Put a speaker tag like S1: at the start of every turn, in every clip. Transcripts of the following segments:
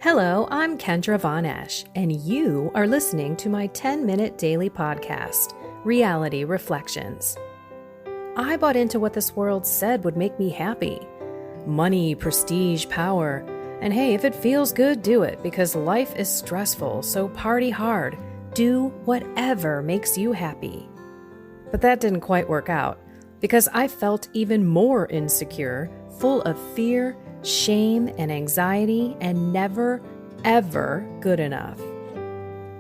S1: Hello, I'm Kendra Von Esch, and you are listening to my 10-minute daily podcast, Reality Reflections. I bought into what this world said would make me happy. Money, prestige, power. And hey, if it feels good, do it, because life is stressful, so party hard. Do whatever makes you happy. But that didn't quite work out, because I felt even more insecure, full of fear, shame, and anxiety, and never, ever good enough.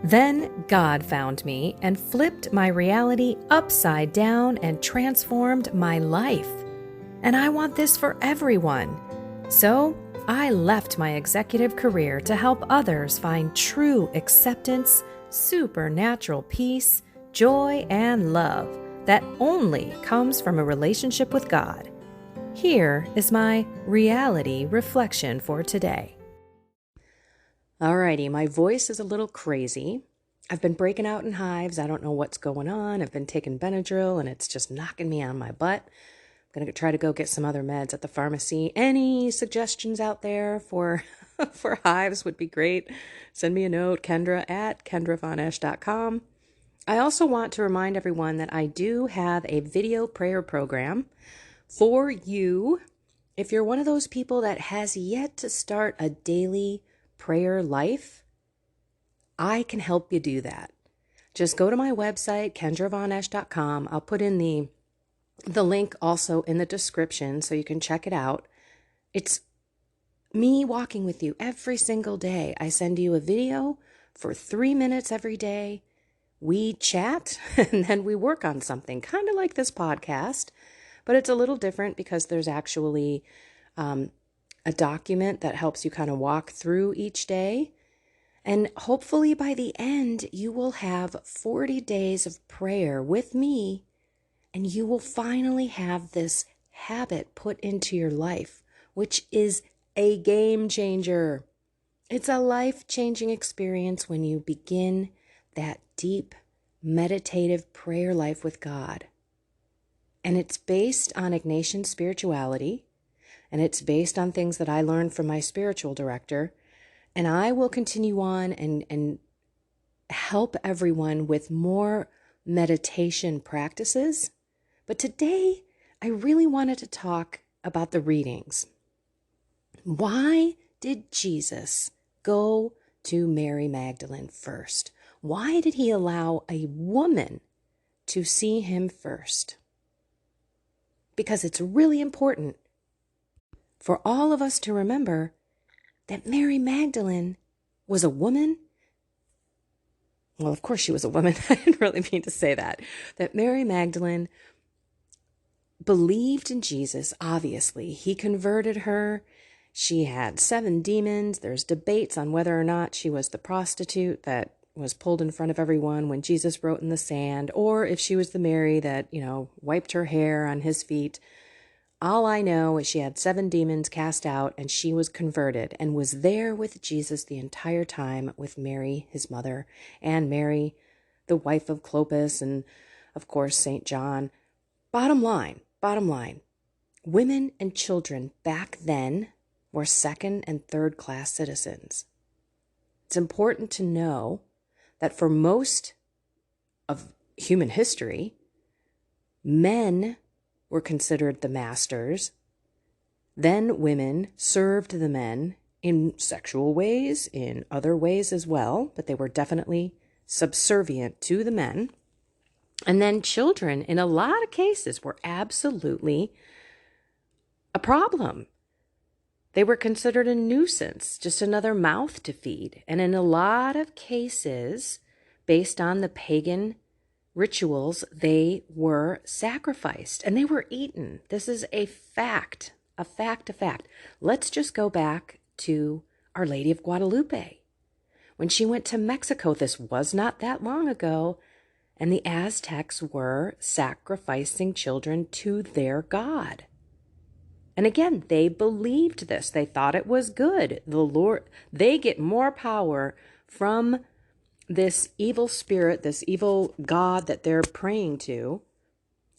S1: Then God found me and flipped my reality upside down and transformed my life. And I want this for everyone. So I left my executive career to help others find true acceptance, supernatural peace, joy, and love that only comes from a relationship with God. Here is my reality reflection for today. Alrighty, my voice is a little crazy. I've been breaking out in hives. I don't know what's going on. I've been taking Benadryl and it's just knocking me on my butt. I'm going to try to go get some other meds at the pharmacy. Any suggestions out there for for hives would be great. Send me a note, Kendra at kendravonesh.com. I also want to remind everyone that I do have a video prayer program for you, if you're one of those people that has yet to start a daily prayer life, I can help you do that. Just go to my website, kendravonesh.com. I'll put in the link also in the description so you can check it out. It's me walking with you every single day. I send you a video for 3 minutes every day. We chat and then we work on something, kind of like this podcast. But it's a little different because there's actually a document that helps you kind of walk through each day. And hopefully by the end, you will have 40 days of prayer with me, and you will finally have this habit put into your life, which is a game changer. It's a life-changing experience when you begin that deep, meditative prayer life with God. And it's based on Ignatian spirituality, and it's based on things that I learned from my spiritual director. And I will continue on and help everyone with more meditation practices. But today, I really wanted to talk about the readings. Why did Jesus go to Mary Magdalene first? Why did he allow a woman to see him first? Because it's really important for all of us to remember that Mary Magdalene was a woman. Well, of course she was a woman. I didn't really mean to say that. That Mary Magdalene believed in Jesus, obviously. He converted her. She had 7 demons. There's debates on whether or not she was the prostitute that was pulled in front of everyone when Jesus wrote in the sand, or if she was the Mary that, wiped her hair on his feet. All I know is she had 7 demons cast out and she was converted and was there with Jesus the entire time with Mary, his mother, and Mary, the wife of Clopas, and of course, St. John. Bottom line, women and children back then were 2nd and 3rd class citizens. It's important to know that for most of human history, men were considered the masters. Then women served the men in sexual ways, in other ways as well, but they were definitely subservient to the men. And then children, in a lot of cases, were absolutely a problem. They were considered a nuisance, just another mouth to feed. And in a lot of cases, based on the pagan rituals, they were sacrificed and they were eaten. This is a fact. Let's just go back to Our Lady of Guadalupe. When she went to Mexico, this was not that long ago, and the Aztecs were sacrificing children to their god. And again, they believed this. They thought it was good. They get more power from this evil spirit, this evil god that they're praying to,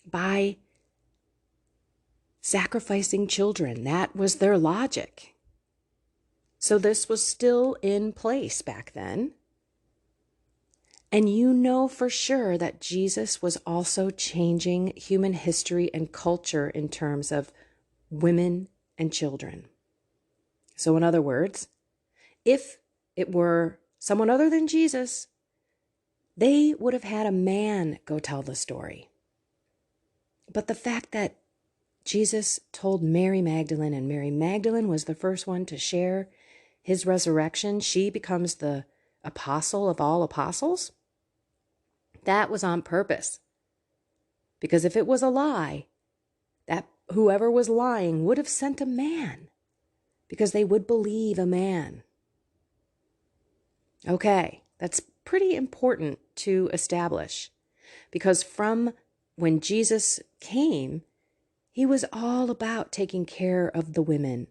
S1: by sacrificing children. That was their logic. So this was still in place back then. And you know for sure that Jesus was also changing human history and culture in terms of women and children. So in other words, if it were someone other than Jesus, they would have had a man go tell the story. But the fact that Jesus told Mary Magdalene, and Mary Magdalene was the first one to share his resurrection, she becomes the apostle of all apostles. That was on purpose. Because if it was a lie, that whoever was lying would have sent a man, because they would believe a man. Okay, that's pretty important to establish, because from when Jesus came, he was all about taking care of the women.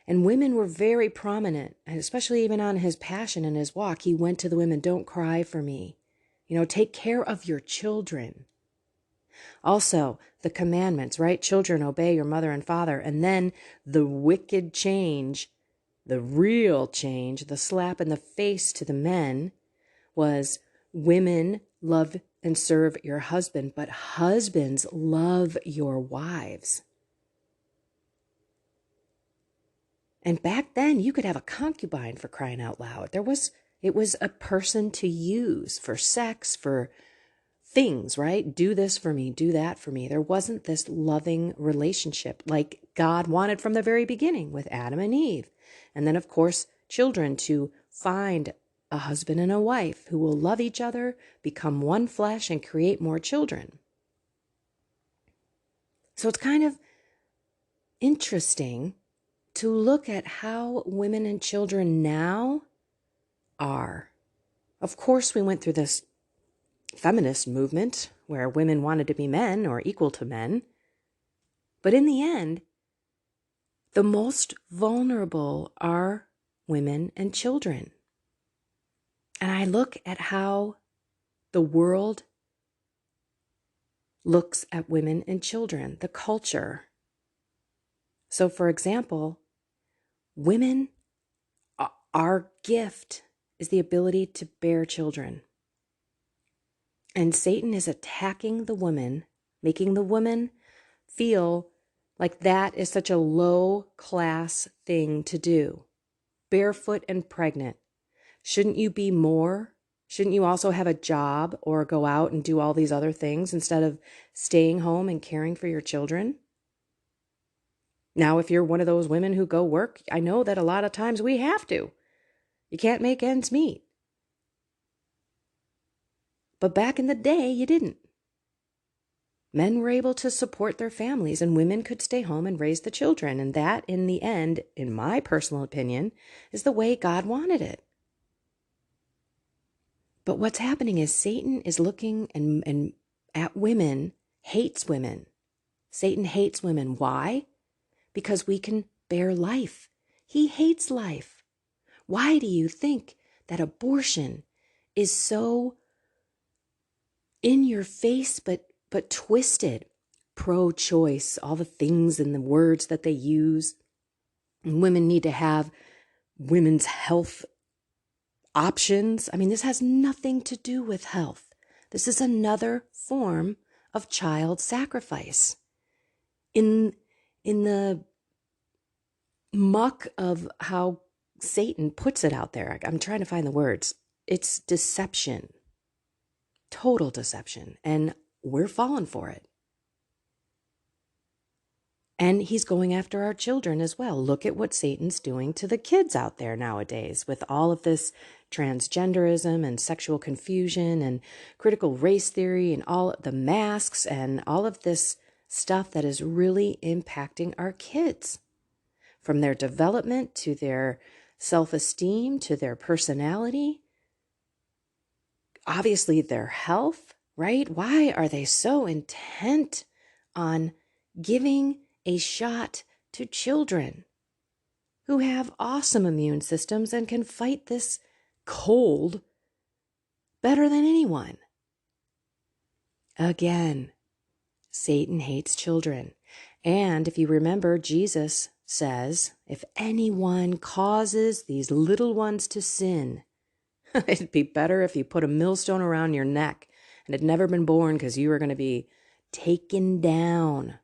S1: And women were very prominent, and especially even on his passion and his walk. He went to the women, don't cry for me. Take care of your children. Also, the commandments, right? Children, obey your mother and father. And then the wicked change, the real change, the slap in the face to the men was, women, love and serve your husband, but husbands, love your wives. And back then, you could have a concubine, for crying out loud. It was a person to use for sex, for things, right? Do this for me, do that for me. There wasn't this loving relationship like God wanted from the very beginning with Adam and Eve. And then, of course, children, to find a husband and a wife who will love each other, become one flesh, and create more children. So it's kind of interesting to look at how women and children now are. Of course, we went through this feminist movement where women wanted to be men or equal to men. But in the end, the most vulnerable are women and children. And I look at how the world looks at women and children, the culture. So, for example, women, our gift is the ability to bear children. And Satan is attacking the woman, making the woman feel like that is such a low-class thing to do. Barefoot and pregnant. Shouldn't you be more? Shouldn't you also have a job or go out and do all these other things instead of staying home and caring for your children? Now, if you're one of those women who go work, I know that a lot of times we have to. You can't make ends meet. But back in the day, you didn't. Men were able to support their families, and women could stay home and raise the children. And that, in the end, in my personal opinion, is the way God wanted it. But what's happening is Satan is looking and at women, hates women. Satan hates women. Why? Because we can bear life. He hates life. Why do you think that abortion is so in your face but twisted? Pro-choice, all the things and the words that they use. And women need to have women's health options. I mean, this has nothing to do with health. This is another form of child sacrifice. In the muck of how Satan puts it out there, I'm trying to find the words. It's deception. Total deception. And we're falling for it. And he's going after our children as well. Look at what Satan's doing to the kids out there nowadays with all of this transgenderism and sexual confusion and critical race theory and all the masks and all of this stuff that is really impacting our kids. From their development to their self-esteem to their personality. Obviously their health, right? Why are they so intent on giving a shot to children who have awesome immune systems and can fight this cold better than anyone? Again, Satan hates children. And if you remember, Jesus says, if anyone causes these little ones to sin, it'd be better if you put a millstone around your neck and had never been born, because you were going to be taken down.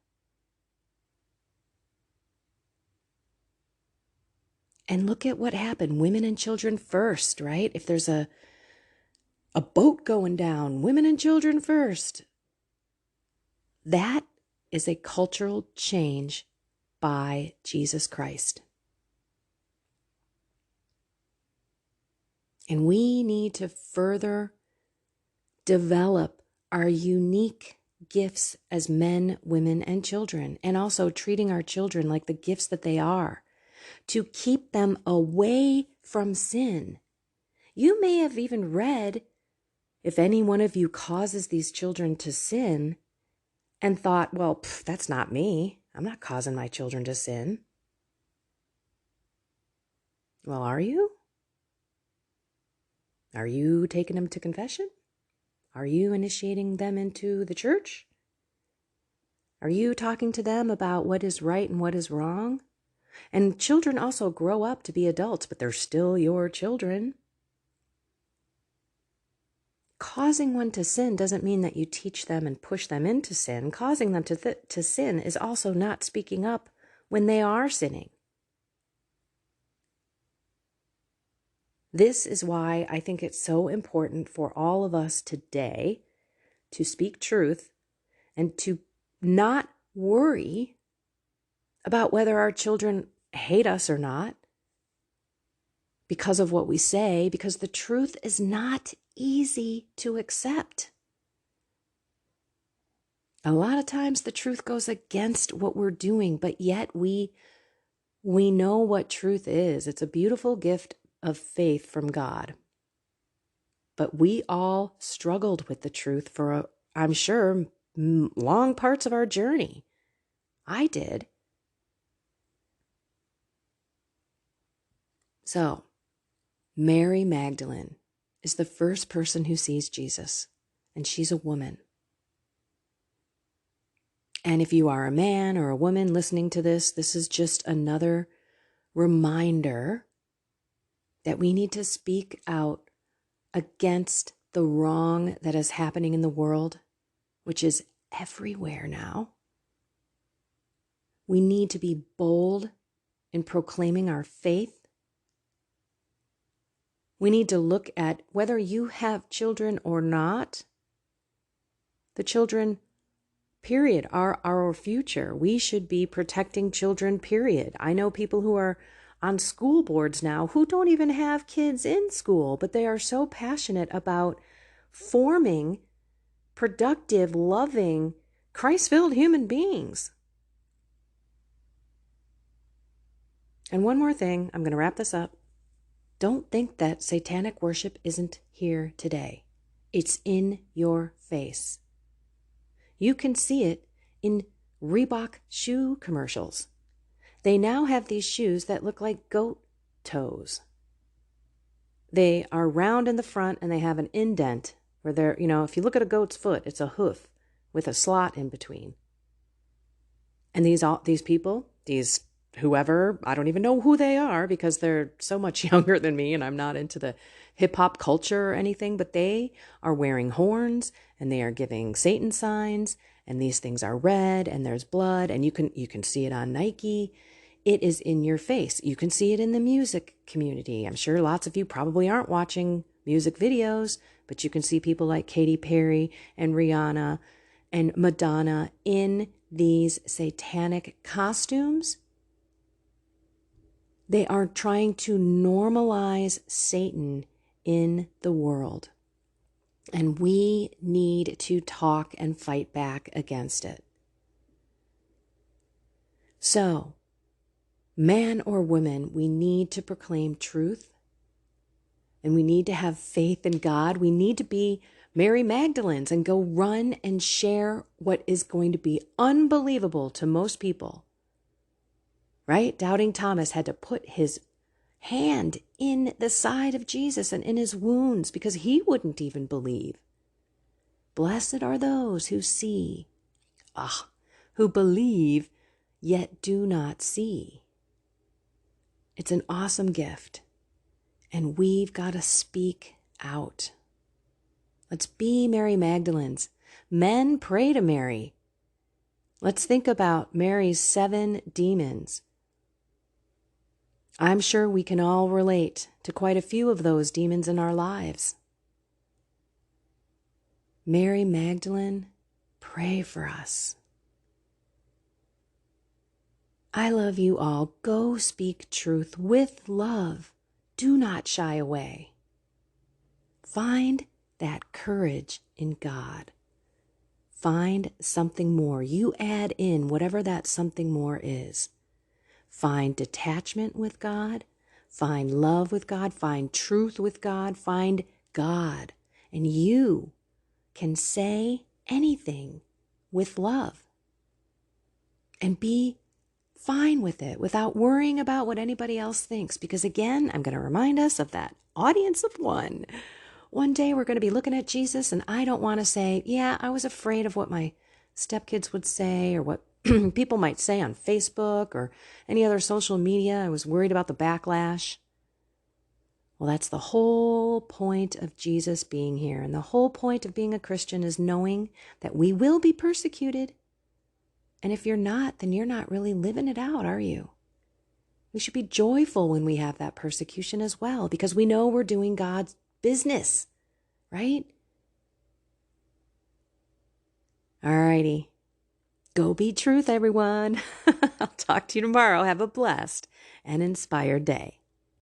S1: And look at what happened. Women and children first, right? If there's a boat going down, women and children first. That is a cultural change by Jesus Christ. And we need to further develop our unique gifts as men, women, and children, and also treating our children like the gifts that they are, to keep them away from sin. You may have even read, if any one of you causes these children to sin, and thought, well, that's not me. I'm not causing my children to sin. Well, are you? Are you taking them to confession? Are you initiating them into the church? Are you talking to them about what is right and what is wrong? And children also grow up to be adults, but they're still your children. Causing one to sin doesn't mean that you teach them and push them into sin. Causing them to sin is also not speaking up when they are sinning. This is why I think it's so important for all of us today to speak truth and to not worry about whether our children hate us or not because of what we say, because the truth is not easy to accept. A lot of times the truth goes against what we're doing, but yet we know what truth is. It's a beautiful gift of faith from God. But we all struggled with the truth for, I'm sure, long parts of our journey. I did. So, Mary Magdalene is the first person who sees Jesus, and she's a woman. And if you are a man or a woman listening to this, this is just another reminder that we need to speak out against the wrong that is happening in the world, which is everywhere now. We need to be bold in proclaiming our faith. We need to look at whether you have children or not. The children, period, are our future. We should be protecting children, period. I know people who are on school boards now who don't even have kids in school, but they are so passionate about forming productive, loving, Christ-filled human beings. And one more thing, I'm going to wrap this up. Don't think that satanic worship isn't here today. It's in your face. You can see it in Reebok shoe commercials. They now have these shoes that look like goat toes. They are round in the front and they have an indent where they're, if you look at a goat's foot, it's a hoof with a slot in between. And these people, whoever, I don't even know who they are because they're so much younger than me and I'm not into the hip hop culture or anything, but they are wearing horns and they are giving Satan signs, and these things are red and there's blood, and you can see it on Nike. It is in your face. You can see it in the music community. I'm sure lots of you probably aren't watching music videos, but you can see people like Katy Perry and Rihanna and Madonna in these satanic costumes. They are trying to normalize Satan in the world. And we need to talk and fight back against it. So, man or woman, we need to proclaim truth. And we need to have faith in God. We need to be Mary Magdalenes and go run and share what is going to be unbelievable to most people. Right? Doubting Thomas had to put his hand in the side of Jesus and in his wounds because he wouldn't even believe. Blessed are those who who believe, yet do not see. It's an awesome gift. And we've got to speak out. Let's be Mary Magdalene's. Men, pray to Mary. Let's think about Mary's 7 demons. I'm sure we can all relate to quite a few of those demons in our lives. Mary Magdalene, pray for us. I love you all. Go speak truth with love. Do not shy away. Find that courage in God. Find something more. You add in whatever that something more is. Find detachment with God. Find love with God. Find truth with God. Find God. And you can say anything with love. And be fine with it without worrying about what anybody else thinks. Because again, I'm going to remind us of that audience of one. One day we're going to be looking at Jesus, and I don't want to say, yeah, I was afraid of what my stepkids would say or what people might say on Facebook or any other social media. I was worried about the backlash. Well, that's the whole point of Jesus being here. And the whole point of being a Christian is knowing that we will be persecuted. And if you're not, then you're not really living it out, are you? We should be joyful when we have that persecution as well, because we know we're doing God's business, right? All righty. Go be truth, everyone. I'll talk to you tomorrow. Have a blessed and inspired day.